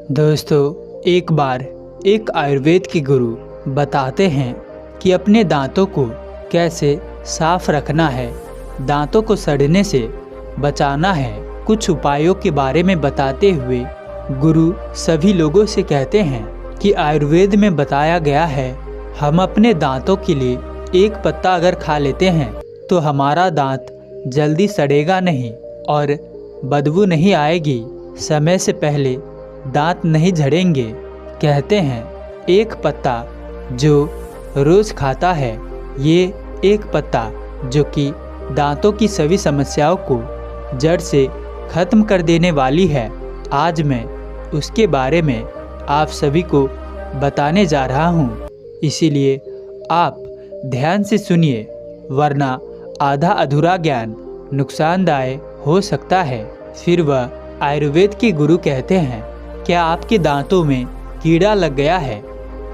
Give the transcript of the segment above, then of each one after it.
दोस्तों, एक बार एक आयुर्वेद के गुरु बताते हैं कि अपने दांतों को कैसे साफ रखना है, दांतों को सड़ने से बचाना है। कुछ उपायों के बारे में बताते हुए गुरु सभी लोगों से कहते हैं कि आयुर्वेद में बताया गया है, हम अपने दांतों के लिए एक पत्ता अगर खा लेते हैं तो हमारा दांत जल्दी सड़ेगा नहीं और बदबू नहीं आएगी, समय से पहले दांत नहीं झड़ेंगे। कहते हैं एक पत्ता जो रोज खाता है, ये एक पत्ता जो कि दांतों की सभी समस्याओं को जड़ से खत्म कर देने वाली है। आज मैं उसके बारे में आप सभी को बताने जा रहा हूँ, इसीलिए आप ध्यान से सुनिए, वरना आधा अधूरा ज्ञान नुकसानदायक हो सकता है। फिर वह आयुर्वेद के गुरु कहते हैं, क्या आपके दांतों में कीड़ा लग गया है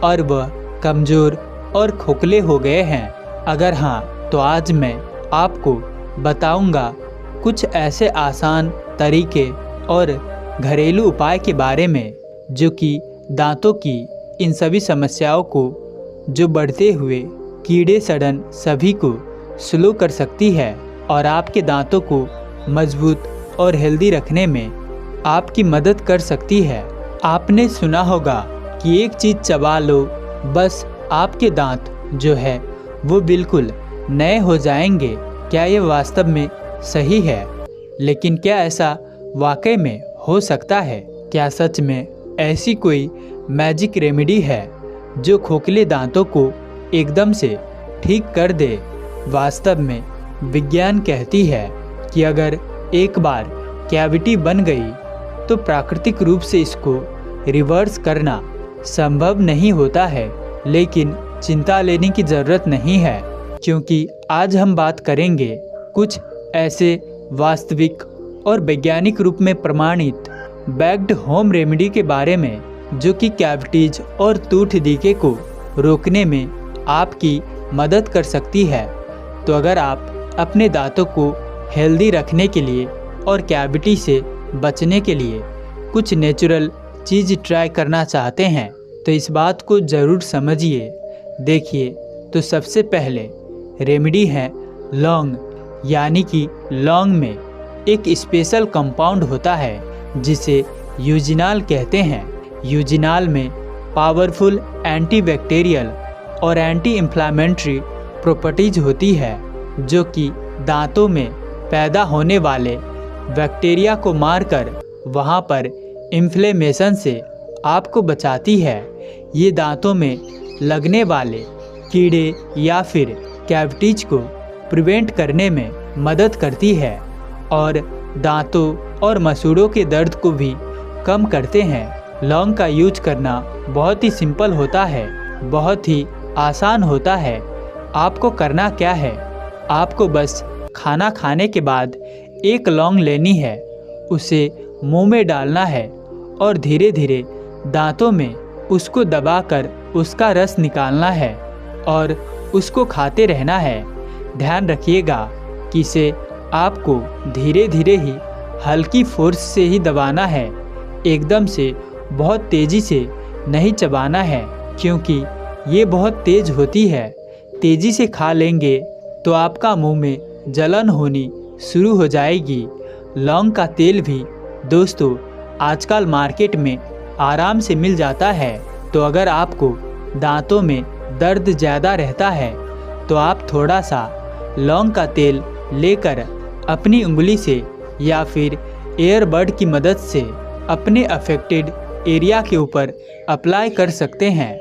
और वह कमज़ोर और खोखले हो गए हैं? अगर हाँ, तो आज मैं आपको बताऊंगा कुछ ऐसे आसान तरीके और घरेलू उपाय के बारे में जो कि दांतों की इन सभी समस्याओं को, जो बढ़ते हुए कीड़े सड़न सभी को स्लो कर सकती है और आपके दांतों को मजबूत और हेल्दी रखने में आपकी मदद कर सकती है। आपने सुना होगा कि एक चीज़ चबा लो, बस आपके दांत जो है वो बिल्कुल नए हो जाएंगे। क्या ये वास्तव में सही है? लेकिन क्या ऐसा वाकई में हो सकता है? क्या सच में ऐसी कोई मैजिक रेमेडी है जो खोखले दांतों को एकदम से ठीक कर दे? वास्तव में विज्ञान कहती है कि अगर एक बार कैविटी बन गई तो प्राकृतिक रूप से इसको रिवर्स करना संभव नहीं होता है। लेकिन चिंता लेने की ज़रूरत नहीं है, क्योंकि आज हम बात करेंगे कुछ ऐसे वास्तविक और वैज्ञानिक रूप में प्रमाणित बैक्ड होम रेमेडी के बारे में जो कि कैविटीज और टूथ डीके को रोकने में आपकी मदद कर सकती है। तो अगर आप अपने दांतों को हेल्दी रखने के लिए और कैविटी से बचने के लिए कुछ नेचुरल चीज़ ट्राई करना चाहते हैं तो इस बात को ज़रूर समझिए। देखिए, तो सबसे पहले रेमेडी है लौंग, यानी कि लौंग में एक स्पेशल कंपाउंड होता है जिसे यूजिनाल कहते हैं। यूजिनाल में पावरफुल एंटीबैक्टीरियल और एंटी इन्फ्लामेटरी प्रॉपर्टीज होती है जो कि दांतों में पैदा होने वाले बैक्टीरिया को मारकर वहां पर इन्फ्लेमेशन से आपको बचाती है। ये दांतों में लगने वाले कीड़े या फिर कैविटीज को प्रिवेंट करने में मदद करती है और दांतों और मसूड़ों के दर्द को भी कम करते हैं। लौंग का यूज करना बहुत ही सिंपल होता है, बहुत ही आसान होता है। आपको करना क्या है, आपको बस खाना खाने के बाद एक लौंग लेनी है, उसे मुंह में डालना है और धीरे धीरे दांतों में उसको दबाकर उसका रस निकालना है और उसको खाते रहना है। ध्यान रखिएगा कि इसे आपको धीरे धीरे ही हल्की फोर्स से ही दबाना है, एकदम से बहुत तेज़ी से नहीं चबाना है, क्योंकि ये बहुत तेज़ होती है। तेज़ी से खा लेंगे तो आपका मुंह में जलन होनी शुरू हो जाएगी। लौंग का तेल भी दोस्तों आजकल मार्केट में आराम से मिल जाता है। तो अगर आपको दांतों में दर्द ज़्यादा रहता है तो आप थोड़ा सा लौंग का तेल लेकर अपनी उंगली से या फिर एयरबड की मदद से अपने अफेक्टेड एरिया के ऊपर अप्लाई कर सकते हैं।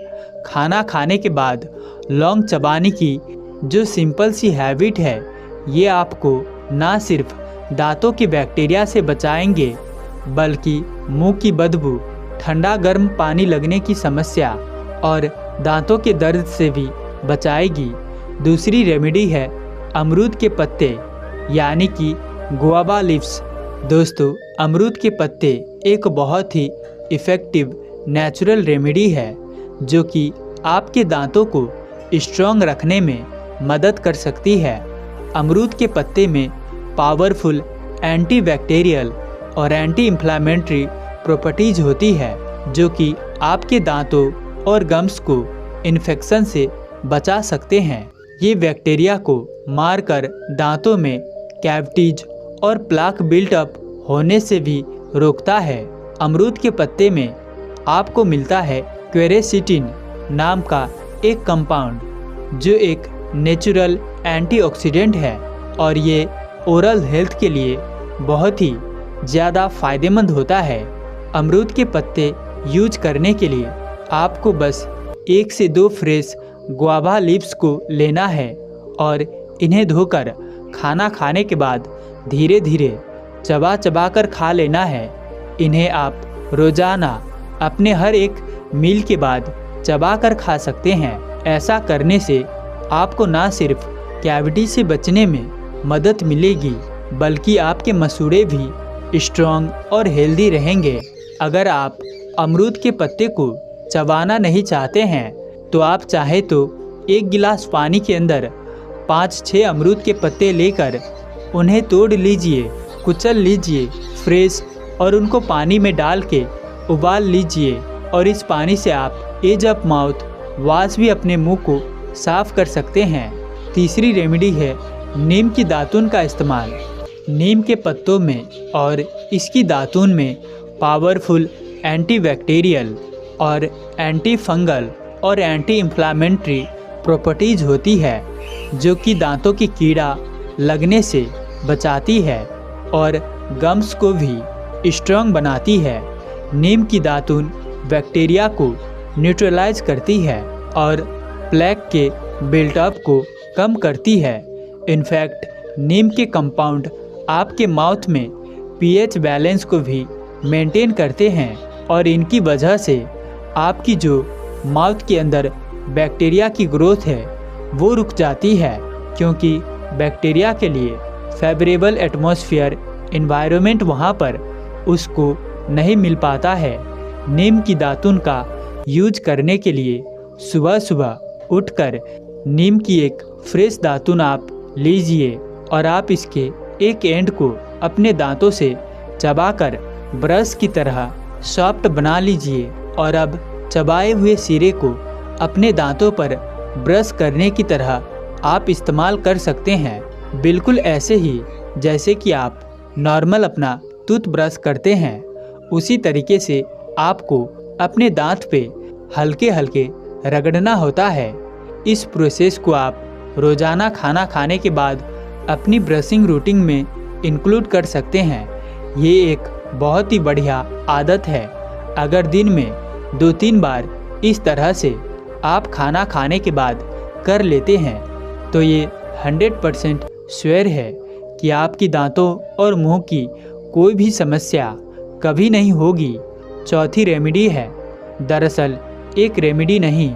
खाना खाने के बाद लौंग चबाने की जो सिंपल सी हैबिट है, ये आपको ना सिर्फ दांतों की बैक्टीरिया से बचाएंगे बल्कि मुंह की बदबू, ठंडा गर्म पानी लगने की समस्या और दांतों के दर्द से भी बचाएगी। दूसरी रेमेडी है अमरूद के पत्ते, यानी कि गुआवा लीव्स। दोस्तों, अमरूद के पत्ते एक बहुत ही इफ़ेक्टिव नेचुरल रेमेडी है जो कि आपके दांतों को स्ट्रॉन्ग रखने में मदद कर सकती है। अमरूद के पत्ते में पावरफुल एंटीबैक्टीरियल और एंटी इन्फ्लामेटरी प्रॉपर्टीज होती है जो कि आपके दांतों और गम्स को इन्फेक्शन से बचा सकते हैं। ये बैक्टीरिया को मारकर दांतों में कैविटीज और प्लाक बिल्टअप होने से भी रोकता है। अमरूद के पत्ते में आपको मिलता है क्वेरेसिटिन नाम का एक कंपाउंड, जो एक नेचुरल एंटीऑक्सीडेंट है और ये ओरल हेल्थ के लिए बहुत ही ज़्यादा फायदेमंद होता है। अमरूद के पत्ते यूज करने के लिए आपको बस 1 से 2 फ्रेश गुआवा लीव्स को लेना है और इन्हें धोकर खाना खाने के बाद धीरे धीरे चबा चबा कर खा लेना है। इन्हें आप रोज़ाना अपने हर एक मील के बाद चबा कर खा सकते हैं। ऐसा करने से आपको ना सिर्फ कैविटी से बचने में मदद मिलेगी, बल्कि आपके मसूड़े भी स्ट्रॉन्ग और हेल्दी रहेंगे। अगर आप अमरूद के पत्ते को चबाना नहीं चाहते हैं तो आप चाहे तो 1 गिलास पानी के अंदर 5-6 अमरूद के पत्ते लेकर उन्हें तोड़ लीजिए, कुचल लीजिए फ्रेश, और उनको पानी में डाल के उबाल लीजिए और इस पानी से आप एज ऑफ माउथ वॉश भी अपने मुंह को साफ कर सकते हैं। तीसरी रेमेडी है नीम की दातून का इस्तेमाल। नीम के पत्तों में और इसकी दातून में पावरफुल एंटीबैक्टीरियल और एंटी फंगल और एंटी इन्फ्लामेटरी प्रॉपर्टीज होती है, जो कि दांतों की कीड़ा लगने से बचाती है और गम्स को भी स्ट्रॉन्ग बनाती है। नीम की दातून बैक्टीरिया को न्यूट्रलाइज करती है और प्लेक के बिल्टअप को कम करती है। इनफैक्ट नीम के कंपाउंड आपके माउथ में पीएच बैलेंस को भी मेंटेन करते हैं और इनकी वजह से आपकी जो माउथ के अंदर बैक्टीरिया की ग्रोथ है वो रुक जाती है, क्योंकि बैक्टीरिया के लिए फेवरेबल एटमॉस्फेयर एनवायरनमेंट वहाँ पर उसको नहीं मिल पाता है। नीम की दातून का यूज करने के लिए सुबह सुबह उठकर नीम की एक फ्रेश दातून आप लीजिए और आप इसके एक एंड को अपने दांतों से चबाकर ब्रश की तरह सॉफ्ट बना लीजिए और अब चबाए हुए सिरे को अपने दांतों पर ब्रश करने की तरह आप इस्तेमाल कर सकते हैं। बिल्कुल ऐसे ही जैसे कि आप नॉर्मल अपना टूथब्रश करते हैं, उसी तरीके से आपको अपने दांत पे हल्के हल्के रगड़ना होता है। इस प्रोसेस को आप रोज़ाना खाना खाने के बाद अपनी ब्रशिंग रूटीन में इंक्लूड कर सकते हैं। ये एक बहुत ही बढ़िया आदत है। अगर दिन में 2-3 बार इस तरह से आप खाना खाने के बाद कर लेते हैं तो ये 100% श्योर है कि आपकी दांतों और मुंह की कोई भी समस्या कभी नहीं होगी। चौथी रेमेडी है, दरअसल एक रेमेडी नहीं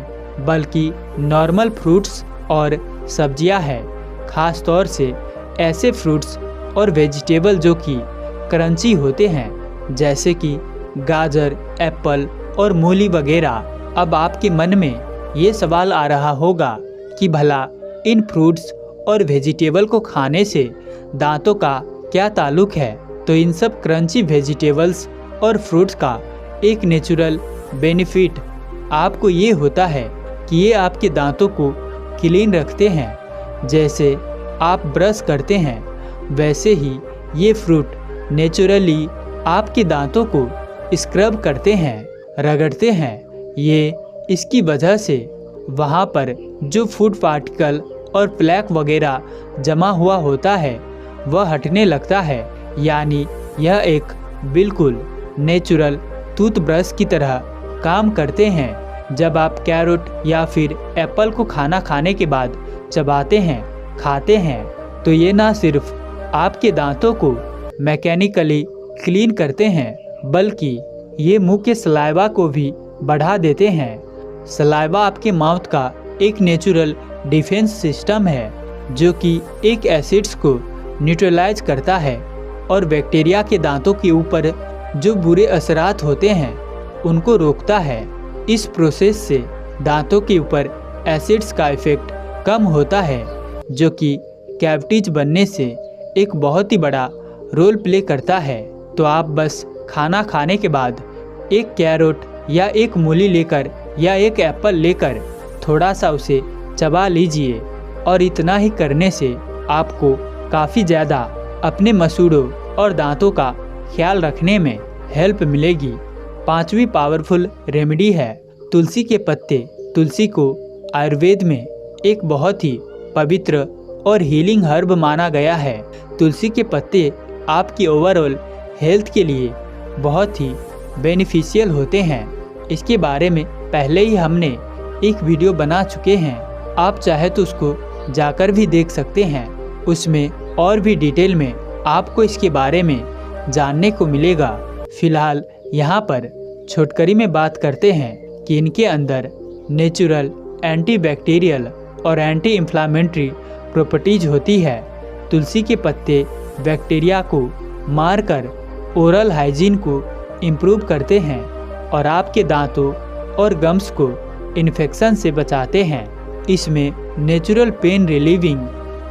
बल्कि नॉर्मल फ्रूट्स और सब्जियां है। ख़ास तौर से ऐसे फ्रूट्स और वेजिटेबल जो कि क्रंची होते हैं, जैसे कि गाजर, एप्पल और मूली वगैरह। अब आपके मन में ये सवाल आ रहा होगा कि भला इन फ्रूट्स और वेजिटेबल को खाने से दांतों का क्या ताल्लुक है? तो इन सब क्रंची वेजिटेबल्स और फ्रूट्स का एक नेचुरल बेनिफिट आपको ये होता है कि ये आपके दांतों को क्लीन रखते हैं। जैसे आप ब्रश करते हैं वैसे ही ये फ्रूट नेचुरली आपके दांतों को स्क्रब करते हैं, रगड़ते हैं। ये इसकी वजह से वहाँ पर जो फूड पार्टिकल और प्लेक वगैरह जमा हुआ होता है वह हटने लगता है। यानी यह एक बिल्कुल नेचुरल टूथब्रश की तरह काम करते हैं। जब आप कैरोट या फिर एप्पल को खाना खाने के बाद चबाते हैं, खाते हैं, तो ये ना सिर्फ आपके दांतों को मैकेनिकली क्लीन करते हैं बल्कि ये मुंह के सलाइवा को भी बढ़ा देते हैं। सलाइवा आपके माउथ का एक नेचुरल डिफेंस सिस्टम है जो कि एक एसिड्स को न्यूट्रलाइज करता है और बैक्टीरिया के दांतों के ऊपर जो बुरे असरात होते हैं उनको रोकता है। इस प्रोसेस से दांतों के ऊपर एसिड्स का इफेक्ट कम होता है, जो कि कैविटीज बनने से एक बहुत ही बड़ा रोल प्ले करता है। तो आप बस खाना खाने के बाद एक कैरोट या एक मूली लेकर या एक एप्पल लेकर थोड़ा सा उसे चबा लीजिए और इतना ही करने से आपको काफ़ी ज़्यादा अपने मसूड़ों और दांतों का ख्याल रखने में हेल्प मिलेगी। 5वीं पावरफुल रेमेडी है तुलसी के पत्ते। तुलसी को आयुर्वेद में एक बहुत ही पवित्र और हीलिंग हर्ब माना गया है। तुलसी के पत्ते आपकी ओवरऑल हेल्थ के लिए बहुत ही बेनिफिशियल होते हैं। इसके बारे में पहले ही हमने एक वीडियो बना चुके हैं, आप चाहे तो उसको जाकर भी देख सकते हैं। उसमें और भी डिटेल में आपको इसके बारे में जानने को मिलेगा। फिलहाल यहाँ पर छोटकरी में बात करते हैं कि इनके अंदर नेचुरल एंटीबैक्टीरियल और एंटी इन्फ्लामेटरी प्रॉपर्टीज होती है। तुलसी के पत्ते बैक्टीरिया को मारकर ओरल हाइजीन को इम्प्रूव करते हैं और आपके दांतों और गम्स को इन्फेक्शन से बचाते हैं। इसमें नेचुरल पेन रिलीविंग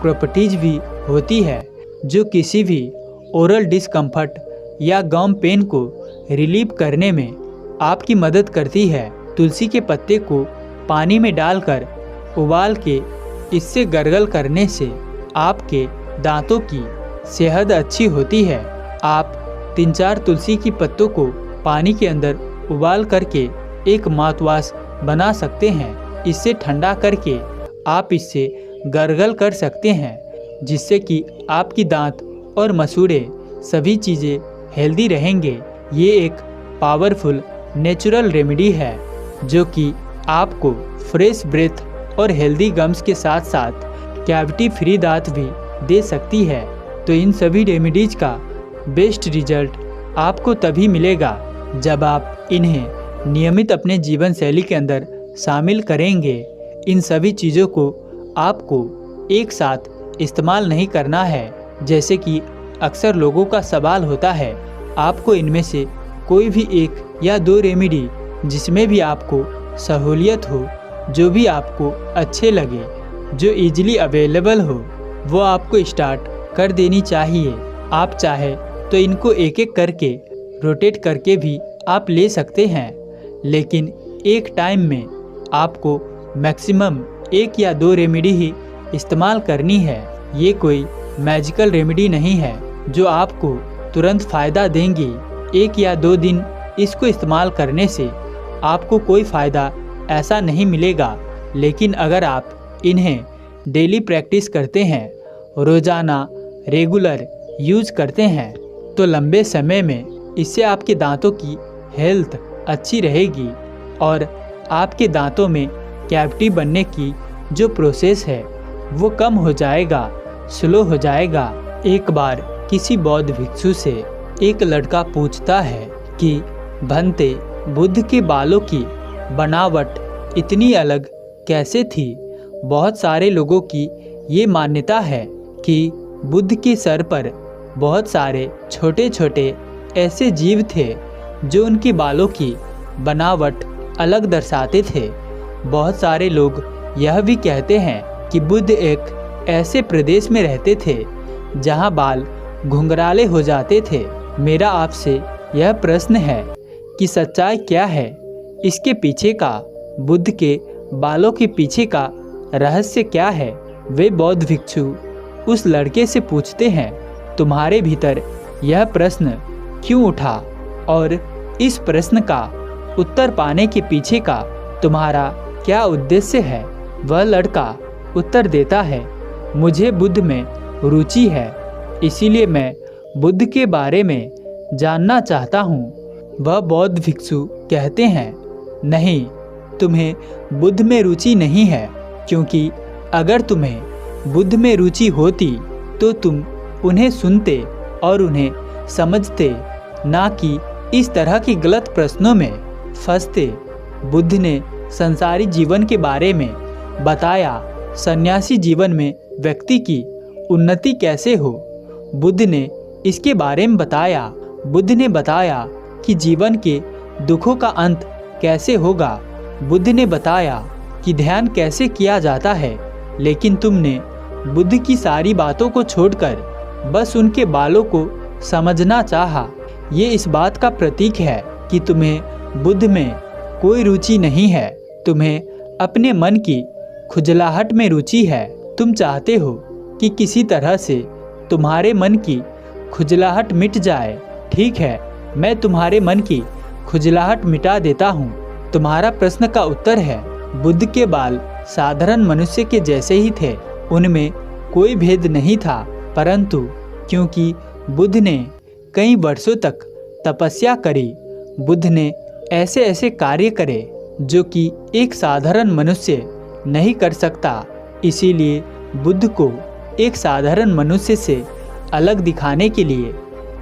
प्रॉपर्टीज भी होती है जो किसी भी ओरल डिस्कम्फर्ट या गम पेन को रिलीव करने में आपकी मदद करती है। तुलसी के पत्ते को पानी में डालकर उबाल के इससे गर्गल करने से आपके दांतों की सेहत अच्छी होती है। आप 3-4 तुलसी की पत्तों को पानी के अंदर उबाल करके एक माउथवॉश बना सकते हैं। इससे ठंडा करके आप इससे गर्गल कर सकते हैं, जिससे कि आपकी दांत और मसूड़े सभी चीज़ें हेल्दी रहेंगे। ये एक पावरफुल नेचुरल रेमेडी है जो कि आपको फ्रेश ब्रेथ और हेल्दी गम्स के साथ साथ कैविटी फ्री दांत भी दे सकती है। तो इन सभी रेमेडीज का बेस्ट रिजल्ट आपको तभी मिलेगा जब आप इन्हें नियमित अपने जीवन शैली के अंदर शामिल करेंगे। इन सभी चीज़ों को आपको एक साथ इस्तेमाल नहीं करना है। जैसे कि अक्सर लोगों का सवाल होता है, आपको इनमें से कोई भी 1 या 2 रेमेडी जिसमें भी आपको सहूलियत हो, जो भी आपको अच्छे लगे, जो इजीली अवेलेबल हो, वो आपको स्टार्ट कर देनी चाहिए। आप चाहे तो इनको एक एक करके रोटेट करके भी आप ले सकते हैं, लेकिन एक टाइम में आपको मैक्सिमम 1 या 2 रेमेडी ही इस्तेमाल करनी है। ये कोई मैजिकल रेमेडी नहीं है जो आपको तुरंत फ़ायदा देंगी। 1 या 2 दिन इसको इस्तेमाल करने से आपको कोई फ़ायदा ऐसा नहीं मिलेगा, लेकिन अगर आप इन्हें डेली प्रैक्टिस करते हैं, रोज़ाना रेगुलर यूज करते हैं, तो लंबे समय में इससे आपके दांतों की हेल्थ अच्छी रहेगी और आपके दांतों में कैविटी बनने की जो प्रोसेस है वो कम हो जाएगा, स्लो हो जाएगा। एक बार किसी बौद्ध भिक्षु से एक लड़का पूछता है कि भंते, बुद्ध के बालों की बनावट इतनी अलग कैसे थी? बहुत सारे लोगों की ये मान्यता है कि बुद्ध के सर पर बहुत सारे छोटे छोटे ऐसे जीव थे जो उनके बालों की बनावट अलग दर्शाते थे। बहुत सारे लोग यह भी कहते हैं कि बुद्ध एक ऐसे प्रदेश में रहते थे जहां बाल घुंघराले हो जाते थे। मेरा आपसे यह प्रश्न है कि सच्चाई क्या है? इसके पीछे का, बुद्ध के बालों के पीछे का रहस्य क्या है? वे बौद्ध भिक्षु उस लड़के से पूछते हैं, तुम्हारे भीतर यह प्रश्न क्यों उठा और इस प्रश्न का उत्तर पाने के पीछे का तुम्हारा क्या उद्देश्य है? वह लड़का उत्तर देता है, मुझे बुद्ध में रुचि है, इसीलिए मैं बुद्ध के बारे में जानना चाहता हूँ। वह बौद्ध भिक्षु कहते हैं, नहीं, तुम्हें बुद्ध में रुचि नहीं है, क्योंकि अगर तुम्हें बुद्ध में रुचि होती तो तुम उन्हें सुनते और उन्हें समझते, ना कि इस तरह के गलत प्रश्नों में फंसते। बुद्ध ने संसारी जीवन के बारे में बताया, सन्यासी जीवन में व्यक्ति की उन्नति कैसे हो, बुद्ध ने इसके बारे में बताया। बुद्ध ने बताया कि जीवन के दुखों का अंत कैसे होगा। बुद्ध ने बताया कि ध्यान कैसे किया जाता है, लेकिन तुमने बुद्ध की सारी बातों को छोड़कर बस उनके बालों को समझना चाहा। ये इस बात का प्रतीक है कि तुम्हें बुद्ध में कोई रुचि नहीं है, तुम्हें अपने मन की खुजलाहट में रुचि है। तुम चाहते हो कि किसी तरह से तुम्हारे मन की खुजलाहट मिट जाए। ठीक है, मैं तुम्हारे मन की खुजलाहट मिटा देता हूँ। तुम्हारा प्रश्न का उत्तर है, बुद्ध के बाल साधारण मनुष्य के जैसे ही थे, उनमें कोई भेद नहीं था। परंतु क्योंकि बुद्ध ने कई वर्षों तक तपस्या करी, बुद्ध ने ऐसे ऐसे कार्य करे जो कि एक साधारण मनुष्य नहीं कर सकता, इसीलिए बुद्ध को एक साधारण मनुष्य से अलग दिखाने के लिए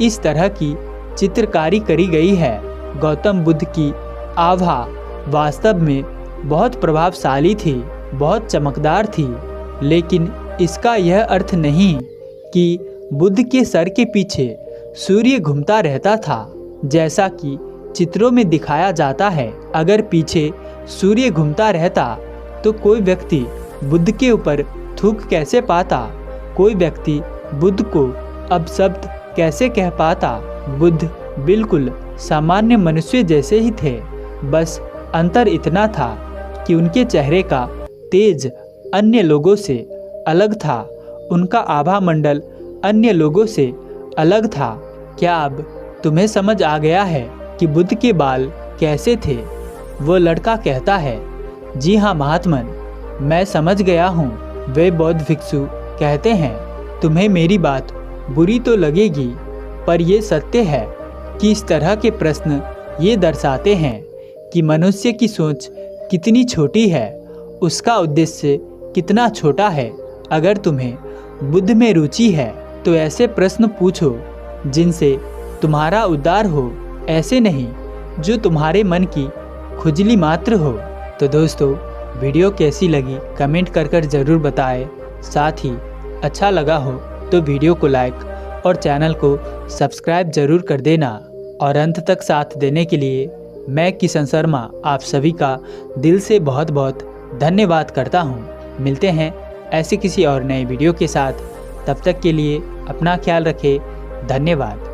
इस तरह की चित्रकारी करी गई है। गौतम बुद्ध की आभा वास्तव में बहुत प्रभावशाली थी, बहुत चमकदार थी, लेकिन इसका यह अर्थ नहीं कि बुद्ध के सर के पीछे सूर्य घूमता रहता था, जैसा कि चित्रों में दिखाया जाता है। अगर पीछे सूर्य घूमता रहता तो कोई व्यक्ति बुद्ध के ऊपर थूक कैसे पाता? कोई व्यक्ति बुद्ध को अपशब्द कैसे कह पाता? बुद्ध बिल्कुल सामान्य मनुष्य जैसे ही थे, बस अंतर इतना था कि उनके चेहरे का तेज अन्य लोगों से अलग था, उनका आभा मंडल अन्य लोगों से अलग था। क्या अब तुम्हें समझ आ गया है कि बुद्ध के बाल कैसे थे? वो लड़का कहता है, जी हाँ महात्मन, मैं समझ गया हूँ। वे बौद्ध भिक्षु कहते हैं, तुम्हें मेरी बात बुरी तो लगेगी, पर यह सत्य है कि इस तरह के प्रश्न ये दर्शाते हैं कि मनुष्य की सोच कितनी छोटी है, उसका उद्देश्य कितना छोटा है। अगर तुम्हें बुद्ध में रुचि है तो ऐसे प्रश्न पूछो जिनसे तुम्हारा उद्धार हो, ऐसे नहीं जो तुम्हारे मन की खुजली मात्र हो। तो दोस्तों, वीडियो कैसी लगी कमेंट कर ज़रूर बताएं। साथ ही अच्छा लगा हो तो वीडियो को लाइक और चैनल को सब्सक्राइब ज़रूर कर देना। और अंत तक साथ देने के लिए मैं किशन शर्मा आप सभी का दिल से बहुत बहुत धन्यवाद करता हूँ। मिलते हैं ऐसे किसी और नए वीडियो के साथ, तब तक के लिए अपना ख्याल रखें। धन्यवाद।